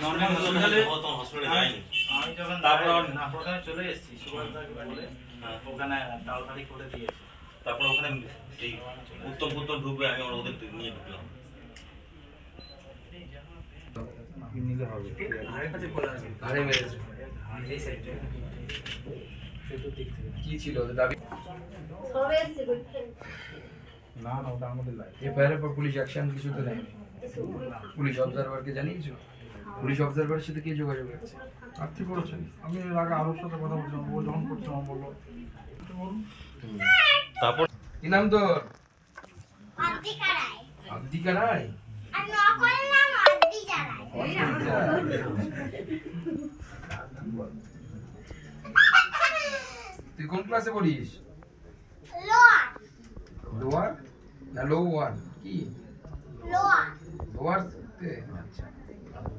Normal হসপিটালে হসপিটালে যাইনি। আমি যখন তারপর না প্রথমে চলে এসেছি সুভাষদাকে বলে ওখানে তাড়াতাড়ি করে দিয়েছে। তারপর ওখানে এই উত্তম ঢুকবে, আমি ওদের নিয়ে ঢুকলাম। নিলে হবে আরে কাছে বলা আছে আরে মেরেছে এই সাইডে সেতু দিক থেকে কি ছিল দাবি সবে এসে বলছেন না না ওটা আমাদের লাইফ এফআইআর পর পুলিশ অ্যাকশন কিছু তো নেই। পুলিশ অবজারভারকে জানিয়েছো? পুলিশ অবজারভারের সাথে কি যোগাযোগ আছে? আপনি করেছেন? আমি এর আগে আরোর সাথে কথা বলছিলাম, ও যখন করছিলাম বললো তারপর কি নাম তোর? অধিকা রায় আব্দিকা রায়। আর নকল নাম অধিকা রায়। তুই কোন ক্লাসে পড়িস? লোয়ার লোয়ার না লো ওয়ান? কি লোয়ার লোয়ার? আচ্ছা,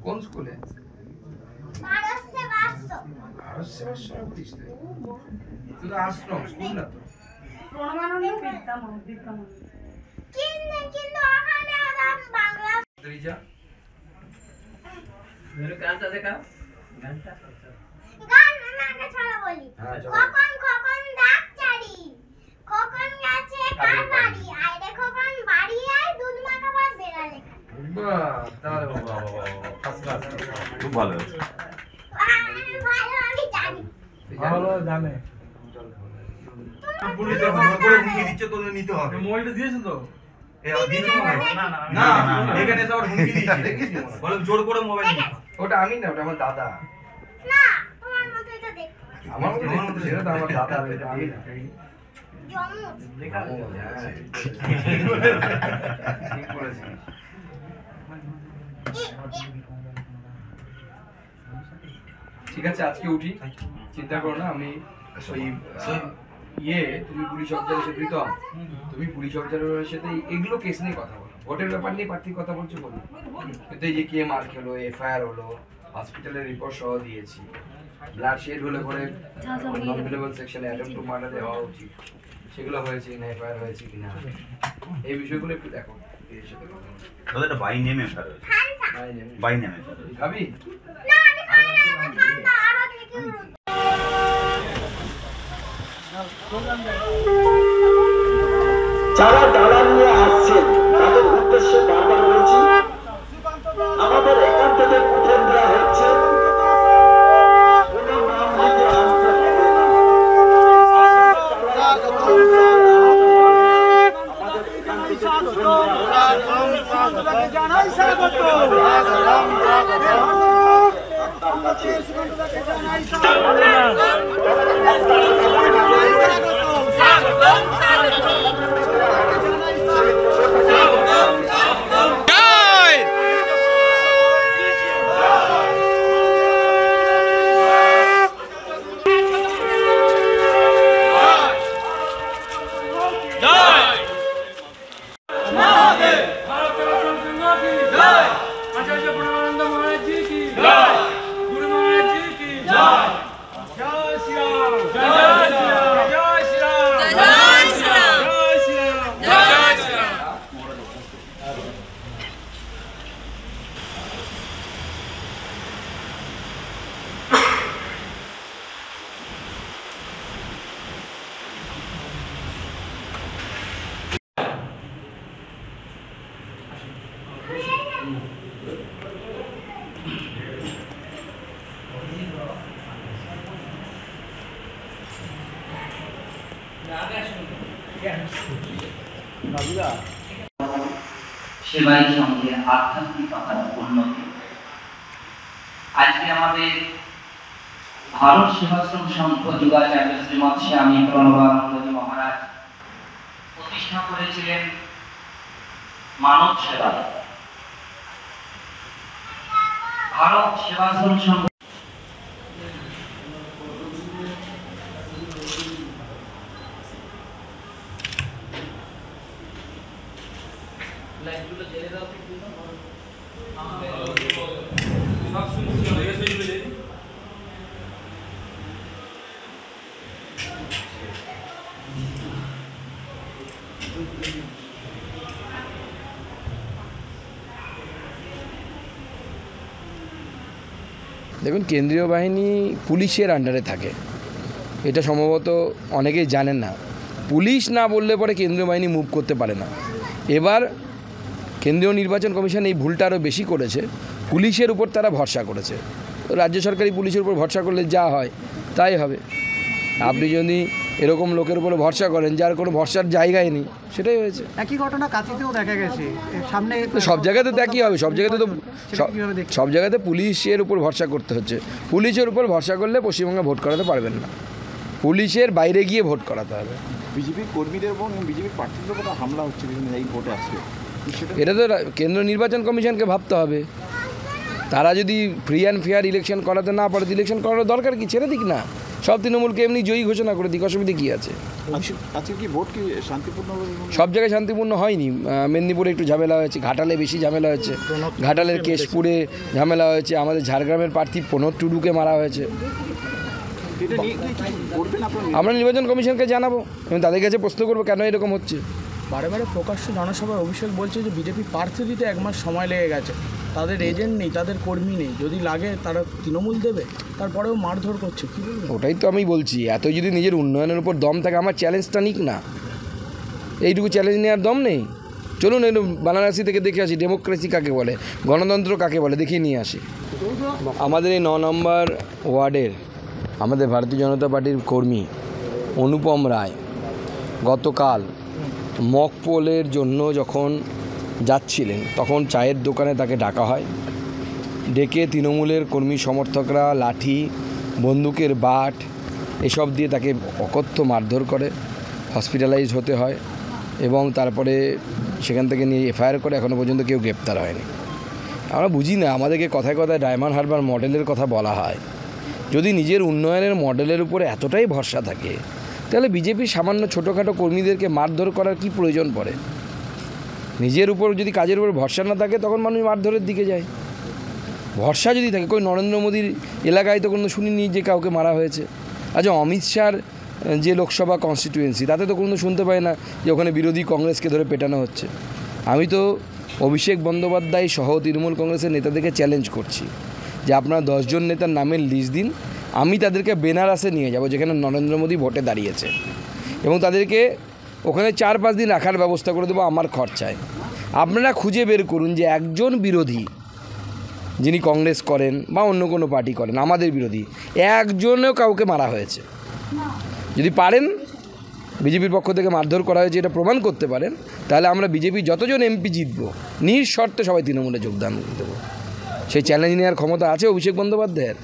কোন স্কুলে? মারসে বাসো আরস সেবাশ্রমে পড়িস তুই? তুই তো আশ্রম, স্কুল না তো। প্রমাণনীয় বিদ্যামন কিন্তু ওখানে আদাম বাংলা রিজা মেরে গানটা দেখা গানটা গান নাকে ছড়া বলি। হ্যাঁ, চলো। খোকন খোকন ডাক চারি খোকন গাছে কার বাড়ি আয় রে খোকন বাড়ি আয় দুধ মাখাবার বেড়ালে বাহ, তাহলে বাবা ফার্স্ট ক্লাস। খুব ভালো হয়েছে। ভালো আমি জানি ভালো জানে পুলিশ যখন করে হুমকি দিচ্ছে তোদের নিতে হবে। মোবাইলটা দিয়েছেন তো? না এখানে সব হুমকি দিচ্ছে, বলে জোর করে মোবাইল নিতে। ওটা আমি না, ওটা আমার দাদা। না তোমার মতো এটা দেখ আমার মতো দেখতে সেটা তো আমার দাদা, এটা আমি না। জমুজ লেখা ও, হ্যাঁ। ঠিক বলেছিস। ঠিক আছে, আজকে উঠি, চিন্তা করো না। আমি ওই তুমি পুলিশ অফিসারের সাথে প্রীতম, তুমি পুলিশ অফিসারের সাথে এগুলো কেস নিয়ে কথা বলো। ভোটের ব্যাপার নিয়ে প্রার্থীর কথা বলছো বলো, কিন্তু এই যে কে মার খেলো, এফআইআর হলো, হসপিটালের রিপোর্ট সহ দিয়েছি, ব্লাড শেড হলে পরে নন ভিলেবল সেকশনে অ্যাটেম্প টু মার্ডার দেওয়া উচিত, সেগুলো হয়েছে কিনা, এফআইআর হয়েছে কিনা, এই বিষয়গুলো একটু দেখো। এর সাথে কথা বলো। তোদের একটা বাই নেমে ফেলে, নাই, নেই। না বাই নেমে ফেলে। আমি খাবি? খাই না আমি ঠান্ডা আরো দেখি যারা দালাল নিয়ে আসছেন তাদের উদ্দেশ্যে বারবার বলছি, আমাদের এখান থেকে উঠে দেওয়া হচ্ছে, কোনো নাম লিখে আনতে হবে না। আমাদের এখান থেকে উঠে দেওয়া সেবাই সঙ্গে আধ্যাত্মিকতার উন্নতি। আজকে আমাদের ভারত সেবাশ্রম সংঘ যুগাচার্য শ্রীমৎ স্বামী প্রণবানন্দজি মহারাজ প্রতিষ্ঠা করেছিলেন মানব সেবা। ভারত সেবাশ্রম সংঘ লাইটগুলো জেলে দাও দেখুন, কেন্দ্রীয় বাহিনী পুলিশের আন্ডারে থাকে, এটা সম্ভবত অনেকেই জানেন না। পুলিশ না বললে পরে কেন্দ্রীয় বাহিনী মুভ করতে পারে না। এবার কেন্দ্রীয় নির্বাচন কমিশন এই ভুলটা আরও বেশি করেছে, পুলিশের উপর তারা ভরসা করেছে। রাজ্য সরকারি পুলিশের উপর ভরসা করলে যা হয় তাই হবে। আপনি যদি এরকম লোকের উপরে ভরসা করেন যার কোনো ভরসার জায়গায় নেই, সেটাই হয়েছে। একই ঘটনা কাঁথিতেও দেখা গেছে, সামনে সব জায়গাতে একই হবে, সব জায়গাতে তো সেটা কিভাবে দেখছেন? সব জায়গাতে পুলিশের উপর ভরসা করতে হচ্ছে। পুলিশের উপর ভরসা করলে পশ্চিমবঙ্গে ভোট করাতে পারবেন না, পুলিশের বাইরে গিয়ে ভোট করাতে হবে। বিজেপির কর্মীদের এবং বিজেপির প্রার্থীদের উপর হামলা হচ্ছে বিভিন্ন এই ভোটে আজকে, এটা তো কেন্দ্র নির্বাচন কমিশনকে ভাবতে হবে। তারা যদি ফ্রি অ্যান্ড ফেয়ার ইলেকশন করাতে না পারে, ইলেকশন করানোর দরকার কি? ছেড়ে দিক না, সব তৃণমূলকে এমনি জয়ী ঘোষণা করে দিক, অসুবিধা কী আছে? আজকে কি ভোট কি শান্তিপূর্ণ? সব জায়গায় শান্তিপূর্ণ হয়নি। মেদিনীপুরে একটু ঝামেলা হয়েছে, ঘাটালে বেশি ঝামেলা হয়েছে, ঘাটালের কেশপুরে ঝামেলা হয়েছে, আমাদের ঝাড়গ্রামের প্রার্থী প্রণব টুডুকে মারা হয়েছে। আমরা নির্বাচন কমিশনকে জানাবো এবং তাদের কাছে প্রশ্ন করবো কেন এরকম হচ্ছে। বারে বারে প্রকাশ্য জনসভায় অভিষেক বলছে যে বিজেপি প্রার্থী দিতে 1 মাস সময় লেগে গেছে, তাদের এজেন্ট নেই, তাদের কর্মী নেই, যদি লাগে তারা তৃণমূল দেবে, তারপরেও মারধর করছে। কী বলবেন? ওটাই তো আমি বলছি, এত যদি নিজের উন্নয়নের উপর দম থাকে, আমার চ্যালেঞ্জটা নিক না। এইটুকু চ্যালেঞ্জ নেওয়ার দম নেই। চলুন একটু বারাণসী থেকে দেখে আসি ডেমোক্রেসি কাকে বলে, গণতন্ত্র কাকে বলে, দেখিয়ে নিয়ে আসি। আমাদের এই 9 নম্বর ওয়ার্ডের আমাদের ভারতীয় জনতা পার্টির কর্মী অনুপম রায় গতকাল মক পোলের জন্য যখন যাচ্ছিলেন, তখন চায়ের দোকানে তাকে ডাকা হয়। ডেকে তৃণমূলের কর্মী সমর্থকরা লাঠি, বন্দুকের বাট এসব দিয়ে তাকে অকথ্য মারধর করে, হসপিটালাইজ হতে হয় এবং তারপরে সেখান থেকে নিয়ে এফআইআর করে। এখনও পর্যন্ত কেউ গ্রেপ্তার হয়নি। আমরা বুঝি না, আমাদেরকে কথায় কথায় ডায়মন্ড হারবার মডেলের কথা বলা হয়। যদি নিজের উন্নয়নের মডেলের উপরে এতটাই ভরসা থাকে, তাহলে বিজেপির সামান্য ছোটোখাটো কর্মীদেরকে মারধর করার কি প্রয়োজন পড়ে? নিজের উপর যদি কাজের উপর ভরসা না থাকে, তখন মানুষ মারধরের দিকে যায়। ভরসা যদি থাকে, কই নরেন্দ্র মোদীর এলাকায় তো কোনো শুনিনি যে কাউকে মারা হয়েছে। আচ্ছা, অমিত শাহর যে লোকসভা কনস্টিটিউয়েন্সি, তাতে তো কোনো শুনতে পাই না যে ওখানে বিরোধী কংগ্রেসকে ধরে পেটানো হচ্ছে। আমি তো অভিষেক বন্দ্যোপাধ্যায় সহ তৃণমূল কংগ্রেসের নেতাদেরকে চ্যালেঞ্জ করছি যে আপনারা 10 জন নেতার নামের লিস্ট দিন, আমি তাদেরকে বেনারসে নিয়ে যাব যেখানে নরেন্দ্র মোদী ভোটে দাঁড়িয়েছে, এবং তাদেরকে ওখানে 4-5 দিন রাখার ব্যবস্থা করে দেবো আমার খরচায়। আপনারা খুঁজে বের করুন যে একজন বিরোধী যিনি কংগ্রেস করেন বা অন্য কোনো পার্টি করেন, আমাদের বিরোধী একজনও কাউকে মারা হয়েছে। যদি পারেন বিজেপির পক্ষ থেকে মারধর করা হয়েছে এটা প্রমাণ করতে পারেন, তাহলে আমরা বিজেপি যতজন এমপি জিতবো নিঃশর্তে সবাই তৃণমূলে যোগদান দেবো। সেই চ্যালেঞ্জ নেওয়ার ক্ষমতা আছে অভিষেক বন্দ্যোপাধ্যায়ের।